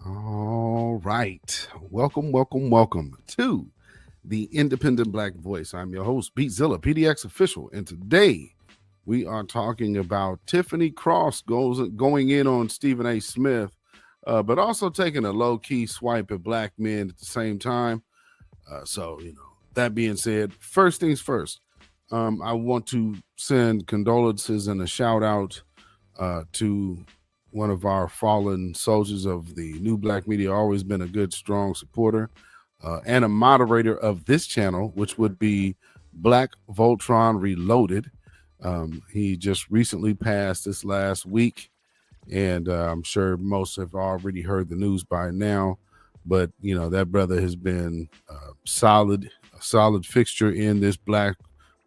All right. Welcome to the Independent Black Voice. I'm your host, beatzillapdx official. And today we are talking about Tiffany Cross going in on Stephen A. Smith, but also taking a low-key swipe at black men at the same time. That being said, first things first, I want to send condolences and a shout out to one of our fallen soldiers of the new black media, always been a good, strong supporter and a moderator of this channel, which would be Black Voltron Reloaded. He just recently passed this last week, and I'm sure most have already heard the news by now. But that brother has been a solid fixture in this black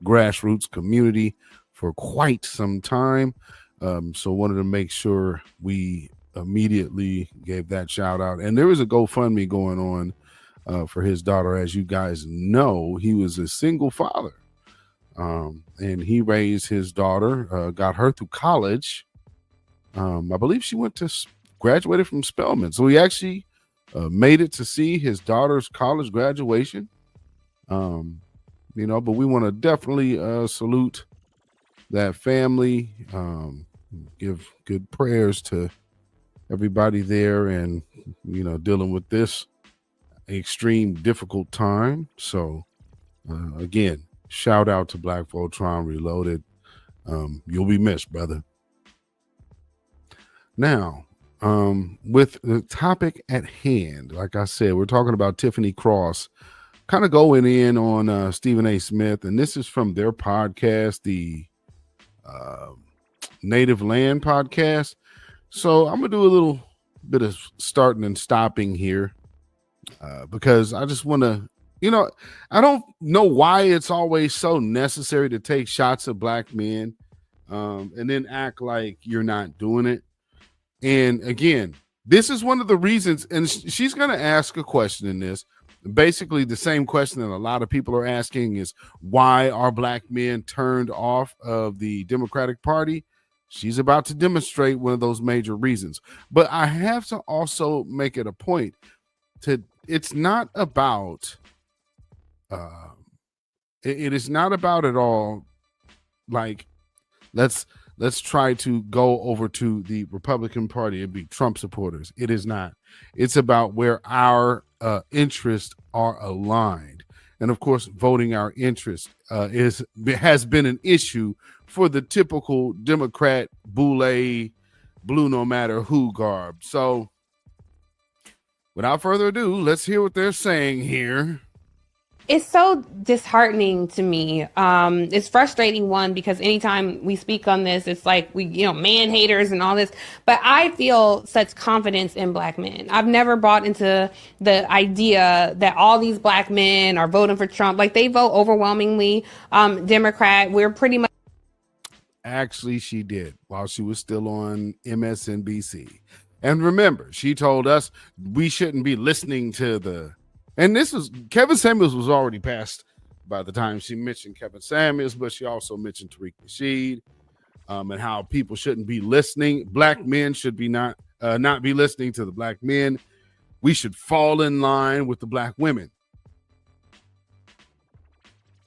grassroots community for quite some time. So wanted to make sure we immediately gave that shout out. And there is a GoFundMe going on for his daughter. As you guys know, he was a single father. And he raised his daughter, got her through college. I believe she graduated from Spelman. So he actually made it to see his daughter's college graduation. But we want to definitely salute that family, give good prayers to everybody there, and dealing with this extreme difficult time. So again, shout out to Black Voltron Reloaded. You'll be missed, brother. Now, with the topic at hand, like I said, we're talking about Tiffany Cross kind of going in on Stephen A. Smith, and this is from their podcast, the Native Land podcast. So I'm gonna do a little bit of starting and stopping here because I just want to, I don't know why it's always so necessary to take shots at black men and then act like you're not doing it. And again, this is one of the reasons, and she's going to ask a question in this. Basically, the same question that a lot of people are asking is, why are black men turned off of the Democratic Party? She's about to demonstrate one of those major reasons. But I have to also make it a point it's not about, it is not about at all, like, let's try to go over to the Republican Party and be Trump supporters. It is not. It's about where our interests are aligned. And of course, voting our interest has been an issue for the typical Democrat blue no matter who garb. So without further ado, let's hear what they're saying here. It's so disheartening to me. It's frustrating, one, because anytime we speak on this, it's like man haters and all this. But I feel such confidence in black men. I've never bought into the idea that all these black men are voting for Trump. Like, they vote overwhelmingly Democrat. We're pretty much. Actually, she did while she was still on MSNBC. And remember, she told us we shouldn't be listening to and this was, Kevin Samuels was already passed by the time she mentioned Kevin Samuels, but she also mentioned Tariq Nasheed, and how people shouldn't be listening. Black men should be not be listening to the black men. We should fall in line with the black women.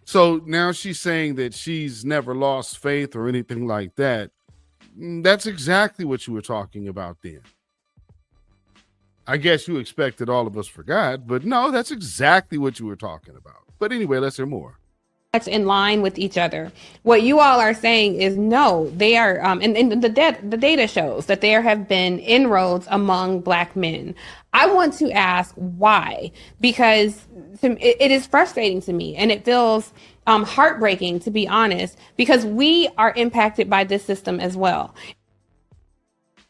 So now she's saying that she's never lost faith or anything like that. That's exactly what you were talking about then. I guess you expected all of us forgot, but no, that's exactly what you were talking about. But anyway, let's hear more. In line with each other. What you all are saying is no, they are, and the data shows that there have been inroads among black men. I want to ask why, because it is frustrating to me, and it feels heartbreaking, to be honest, because we are impacted by this system as well.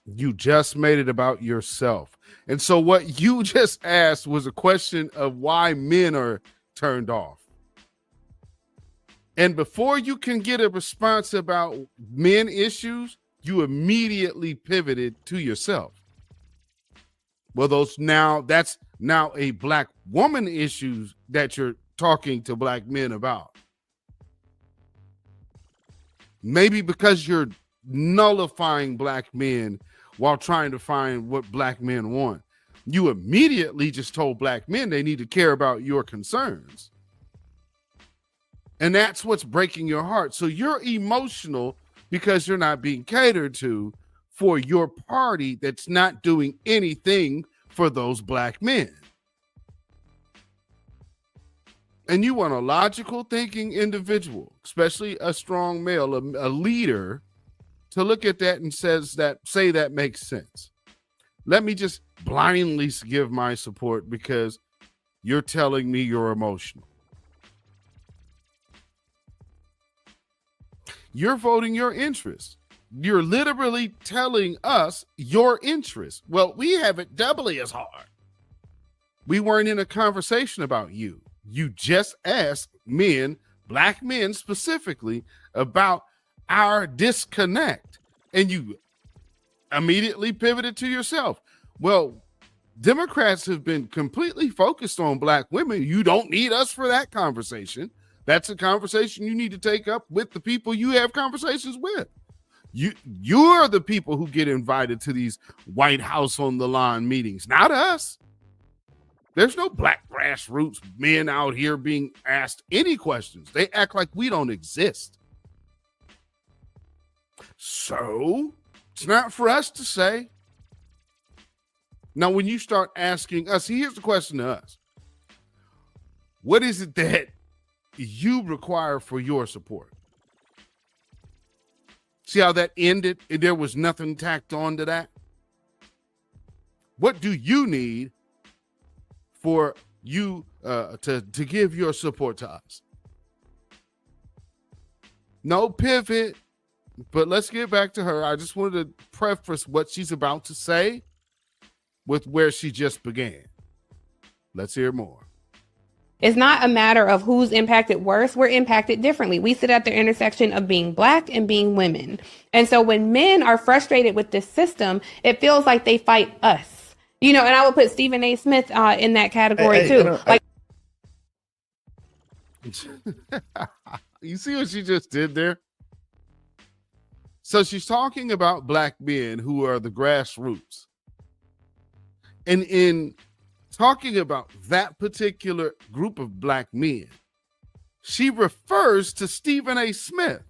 You just made it about yourself. And so what you just asked was a question of why men are turned off. And before you can get a response about men issues, you immediately pivoted to yourself. Well, that's now a black woman issues that you're talking to black men about. Maybe because you're nullifying black men while trying to find what black men want. You immediately just told black men they need to care about your concerns. And that's what's breaking your heart. So you're emotional because you're not being catered to for your party that's not doing anything for those black men. And you want a logical thinking individual, especially a strong male, a leader, to look at that and say that makes sense. Let me just blindly give my support because you're telling me you're emotional. You're voting your interest. You're literally telling us your interest. Well, we have it doubly as hard. We weren't in a conversation about you. You just asked men, black men specifically, about our disconnect. And you immediately pivoted to yourself. Well, Democrats have been completely focused on black women. You don't need us for that conversation. That's a conversation you need to take up with the people you have conversations with. You're the people who get invited to these White House on the lawn meetings, not us. There's no black grassroots men out here being asked any questions. They act like we don't exist. So it's not for us to say. Now, when you start asking us, here's the question to us. What is it that you require for your support? See how that ended? There was nothing tacked on to that. What do you need for you to give your support to us? No pivot, but let's get back to her. I just wanted to preface what she's about to say with where she just began. Let's hear more. It's not a matter of who's impacted worse. We're impacted differently. We sit at the intersection of being black and being women. And so when men are frustrated with this system, it feels like they fight us. You know, and I would put Stephen A. Smith in that category too. You see what she just did there? So she's talking about black men who are the grassroots. And in talking about that particular group of black men, she refers to Stephen A. Smith,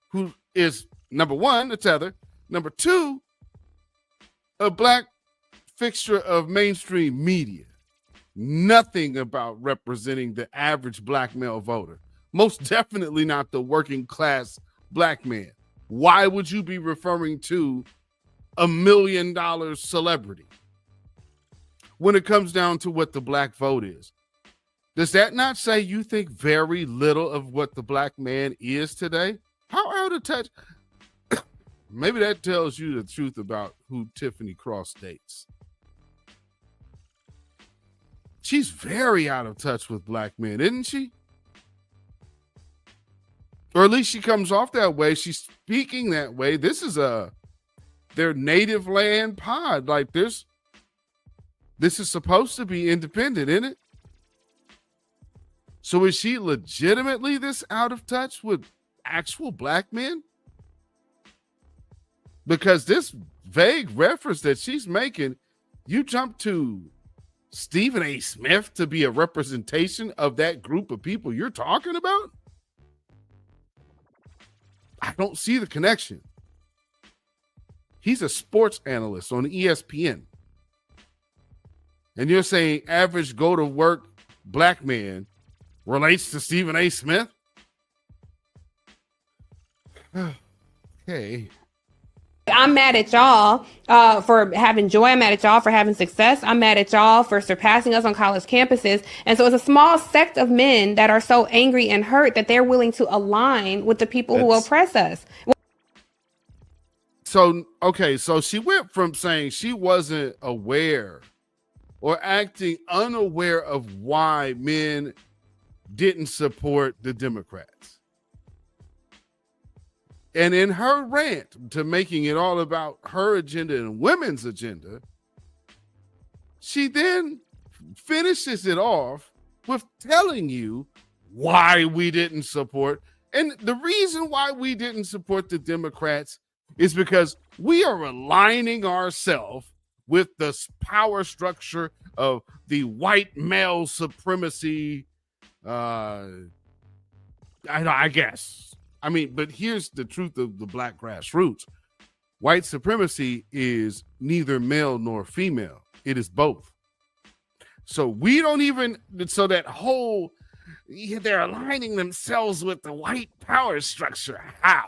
who is, number one, a tether, number two, a black fixture of mainstream media. Nothing about representing the average black male voter. Most definitely not the working class black man. Why would you be referring to $1 million celebrity when it comes down to what the black vote is? Does that not say you think very little of what the black man is today? How out of touch? Maybe that tells you the truth about who Tiffany Cross dates. She's very out of touch with black men, isn't she? Or at least she comes off that way. She's speaking that way. This is their native land pod. Like this is supposed to be independent, isn't it? So is she legitimately this out of touch with actual black men? Because this vague reference that she's making, you jump to Stephen A. Smith to be a representation of that group of people you're talking about? I don't see the connection. He's a sports analyst on ESPN. And you're saying average go-to-work black man relates to Stephen A. Smith? Okay. I'm mad at y'all for having joy. I'm mad at y'all for having success. I'm mad at y'all for surpassing us on college campuses. And so it's a small sect of men that are so angry and hurt that they're willing to align with the people who oppress us. So, okay, so she went from saying she wasn't aware or acting unaware of why men didn't support the Democrats. And in her rant to making it all about her agenda and women's agenda, she then finishes it off with telling you why we didn't support. And the reason why we didn't support the Democrats is because we are aligning ourselves with the power structure of the white male supremacy. I guess. I mean, but here's the truth of the black grassroots. White supremacy is neither male nor female. It is both. So we don't even, so that whole, they're aligning themselves with the white power structure. How?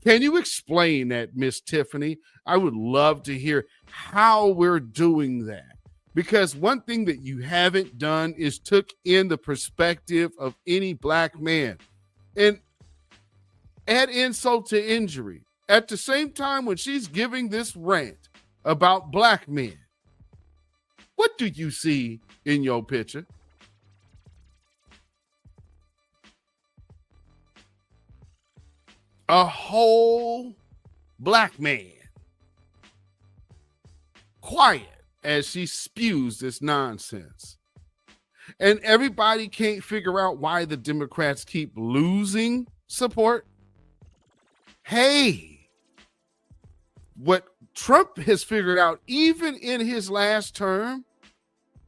Can you explain that, Miss Tiffany? I would love to hear how we're doing that. Because one thing that you haven't done is took in the perspective of any black man. And add insult to injury. At the same time, when she's giving this rant about black men, what do you see in your picture? A whole black man, quiet as she spews this nonsense. And everybody can't figure out why the Democrats keep losing support. Hey, what Trump has figured out, even in his last term,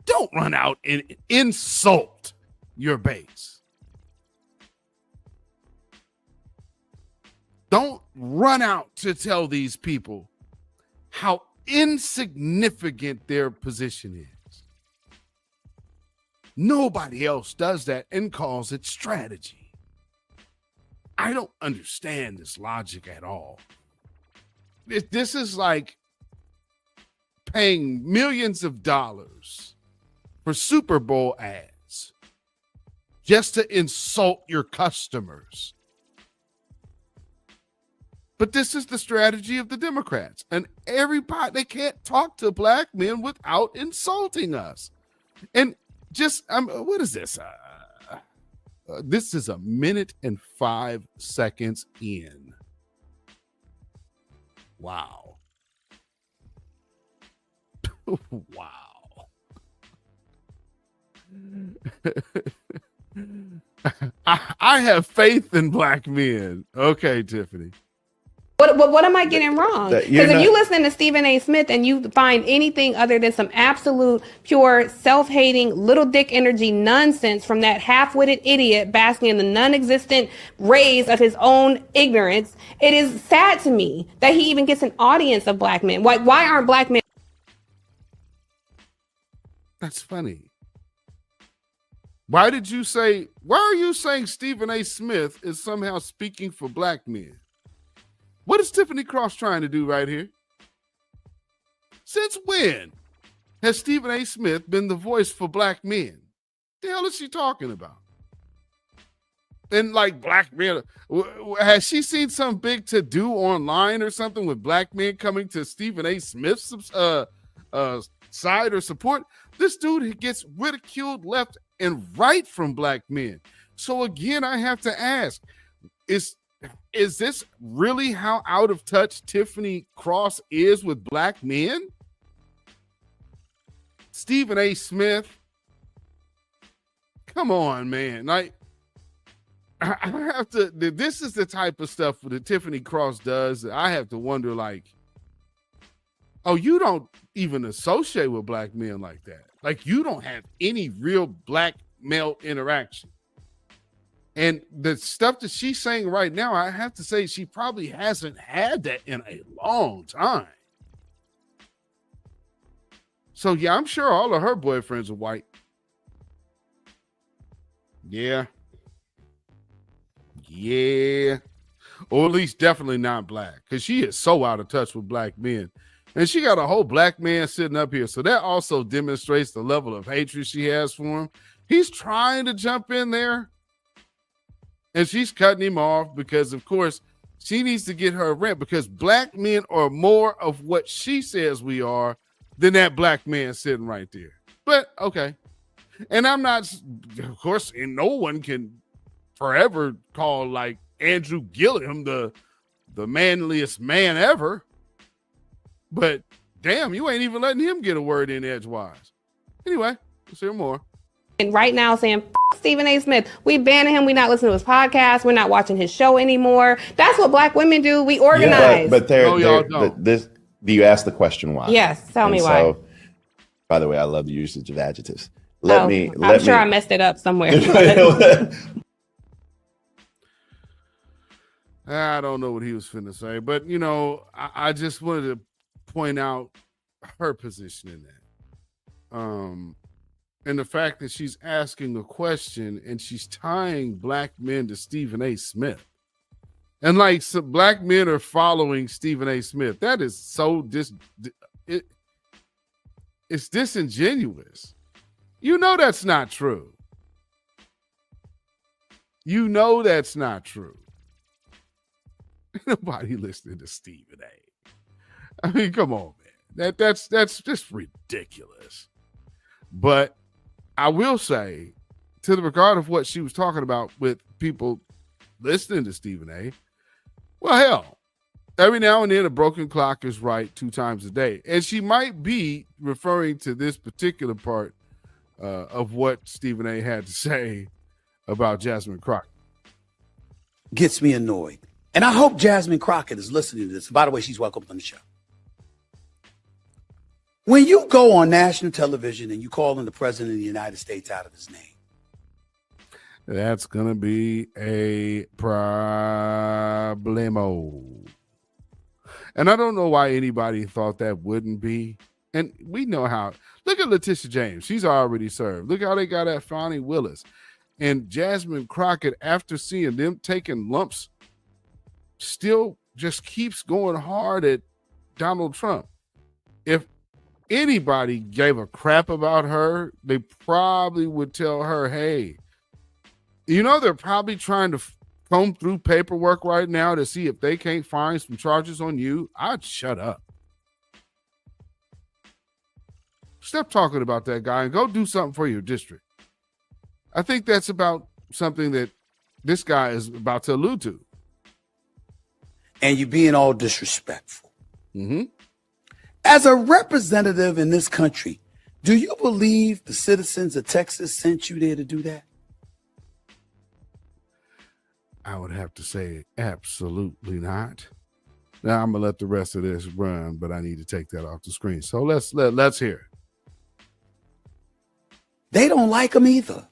don't run out and insult your base. Don't run out to tell these people how insignificant their position is. Nobody else does that and calls it strategy. I don't understand this logic at all. This is like paying millions of dollars for Super Bowl ads just to insult your customers. But this is the strategy of the Democrats. And everybody, they can't talk to black men without insulting us. And just, what is this? This is 1 minute and 5 seconds in. Wow. Wow. I have faith in black men. Okay, Tiffany. What am I getting wrong? Because if you listen to Stephen A. Smith and you find anything other than some absolute pure self-hating little dick energy nonsense from that half-witted idiot basking in the non-existent rays of his own ignorance, it is sad to me that he even gets an audience of black men. Why aren't black men? That's funny. Why are you saying Stephen A. Smith is somehow speaking for black men? What is Tiffany Cross trying to do right here? Since when has Stephen A. Smith been the voice for black men? The hell is she talking about? And like black men, has she seen some big to-do online or something with black men coming to Stephen A. Smith's side or support? This dude gets ridiculed left and right from black men. So again, I have to ask, is this really how out of touch Tiffany Cross is with black men? Stephen A. Smith, come on, man. Like, I have to, this is the type of stuff that Tiffany Cross does. I have to wonder, like, oh, you don't even associate with black men like that. Like, you don't have any real black male interaction. And the stuff that she's saying right now, I have to say she probably hasn't had that in a long time. So, yeah, I'm sure all of her boyfriends are white. Yeah. Yeah. Or at least definitely not black, because she is so out of touch with black men. And she got a whole black man sitting up here. So that also demonstrates the level of hatred she has for him. He's trying to jump in there. And she's cutting him off because, of course, she needs to get her rent, because black men are more of what she says we are than that black man sitting right there. But, okay. And I'm not, of course, and no one can forever call, like, Andrew Gillum the manliest man ever. But, damn, you ain't even letting him get a word in edgewise. Anyway, let's hear more. And right now saying, Stephen A. Smith, we banning him. We not listening to his podcast. We're not watching his show anymore. That's what black women do. We organize. Yeah, but y'all don't. Do you ask the question why? Yes, tell me why. By the way, I love the usage of adjectives. I'm sure I messed it up somewhere. I don't know what he was finna say, but you know, I just wanted to point out her position in that. And the fact that she's asking a question and she's tying black men to Stephen A. Smith. And like some black men are following Stephen A. Smith. That is so it's disingenuous. You know that's not true. You know that's not true. Nobody listening to Stephen A. I mean, come on, man. That's just ridiculous. But I will say, to the regard of what she was talking about with people listening to Stephen A., well, hell, every now and then a broken clock is right 2 times a day. And she might be referring to this particular part of what Stephen A. had to say about Jasmine Crockett. Gets me annoyed. And I hope Jasmine Crockett is listening to this. By the way, she's welcome on the show. When you go on national television and you call in the president of the United States out of his name, that's going to be a problemo. And I don't know why anybody thought that wouldn't be. And we know how. Look at Letitia James. She's already served. Look how they got at Fonnie Willis. And Jasmine Crockett, after seeing them taking lumps, still just keeps going hard at Donald Trump. If anybody gave a crap about her, they probably would tell her, hey, you know, they're probably trying to comb through paperwork right now to see if they can't find some charges on you. I'd shut up. Stop talking about that guy and go do something for your district. I think that's about something that this guy is about to allude to. And you being all disrespectful. Mm-hmm. As a representative in this country, do you believe the citizens of Texas sent you there to do that? I would have to say absolutely not. Now I'm gonna let the rest of this run, but I need to take that off the screen. So let's hear it. They don't like him either.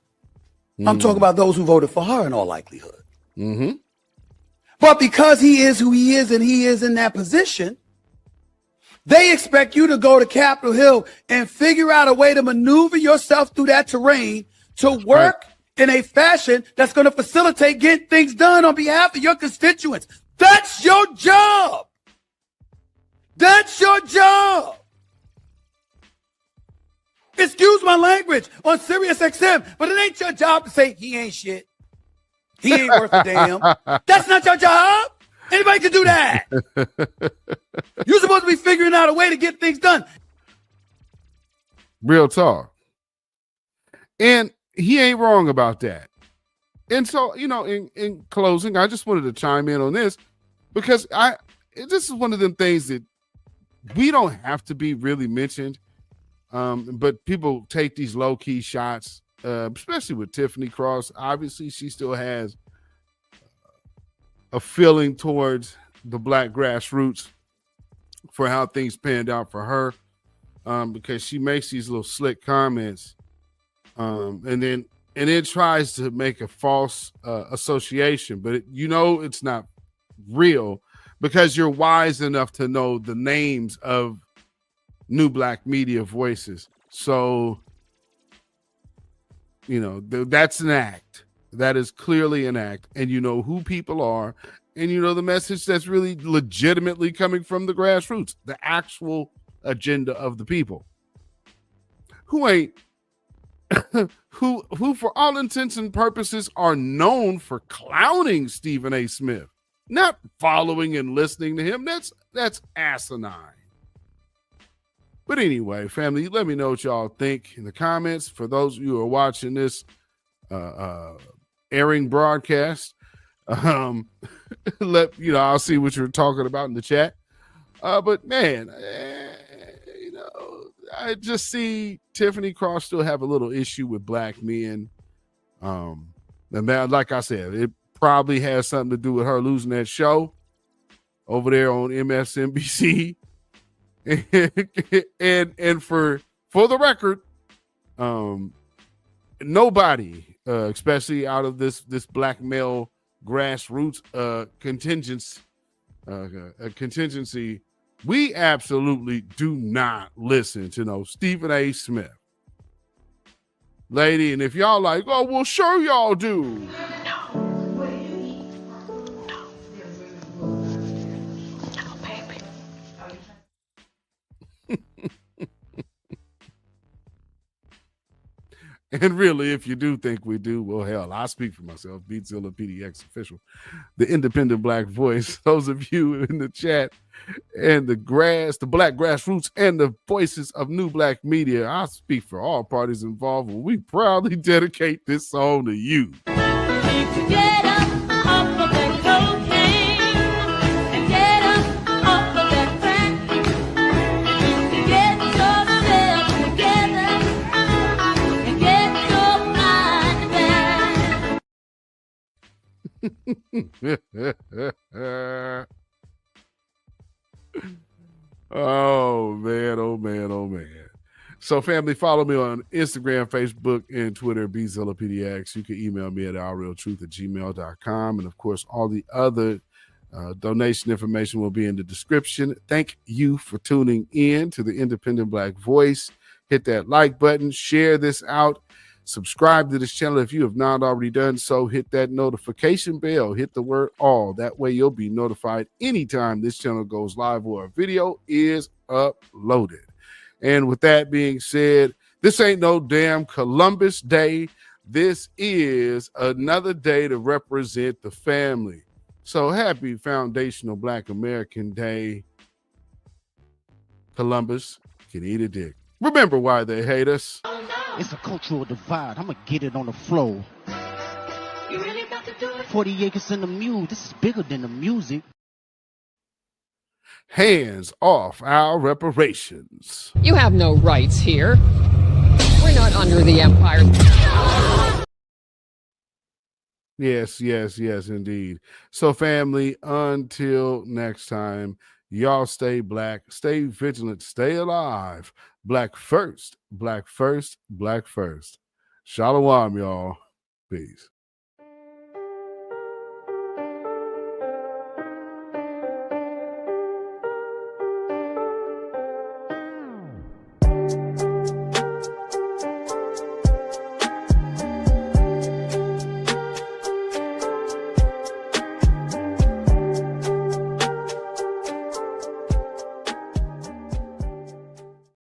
I'm talking about those who voted for her in all likelihood. Mm-hmm. But because he is who he is and he is in that position, they expect you to go to Capitol Hill and figure out a way to maneuver yourself through that terrain to work in a fashion that's going to facilitate getting things done on behalf of your constituents. That's your job. That's your job. Excuse my language on Sirius XM, but it ain't your job to say he ain't shit. He ain't worth a damn. That's not your job. Anybody can do that. You're supposed to be figuring out a way to get things done. Real talk. And he ain't wrong about that. And so, you know, in closing, I just wanted to chime in on this because this is one of them things that we don't have to be really mentioned. But people take these low-key shots, especially with Tiffany Cross. Obviously, she still has a feeling towards the black grassroots for how things panned out for her, because she makes these little slick comments, and then tries to make a false association. But it's not real because you're wise enough to know the names of new black media voices. So, that's an act. That is clearly an act. And you know who people are. And you know the message that's really legitimately coming from the grassroots, the actual agenda of the people. Who for all intents and purposes are known for clowning Stephen A. Smith, not following and listening to him. That's asinine. But anyway, family, let me know what y'all think in the comments. For those of you who are watching this airing broadcast, I'll see what you're talking about in the chat. But man, I just see Tiffany Cross still have a little issue with black men. And that, like I said, it probably has something to do with her losing that show over there on MSNBC. and for the record, nobody, especially out of this black male grassroots contingency, we absolutely do not listen to no Stephen A. Smith, lady. And if y'all like, oh well, sure y'all do. And really, if you do think we do, well, hell, I speak for myself. Beatzilla PDX official, the independent black voice. Those of you in the chat and the black grassroots and the voices of new black media, I speak for all parties involved when we proudly dedicate this song to you. Get up off of that cocaine and get up off of that crack. Get yourself together and get your mind back. Oh man, oh man, oh man. So family, follow me on Instagram, Facebook, and Twitter, beatzillapdx. You can email me at ourrealtruth@gmail.com. And of course, all the other donation information will be in the description. Thank you for tuning in to the Independent Black Voice. Hit that like button, share this out, subscribe to this channel if you have not already done so. Hit that notification bell, hit the word all. That way you'll be notified anytime this channel goes live or a video is uploaded. And with that being said, this ain't no damn Columbus Day. This is another day to represent the family. So happy Foundational Black American Day. Columbus can eat a dick. Remember why they hate us. It's a cultural divide. I'm gonna get it on the floor. You really about to do it? 40 acres in the mule. This is bigger than the music. Hands off our reparations. You have no rights here. We're not under the empire. Yes, yes, yes, indeed. So family, until next time, y'all stay black, stay vigilant, stay alive. Black first, black first, black first. Shalom, y'all. Peace.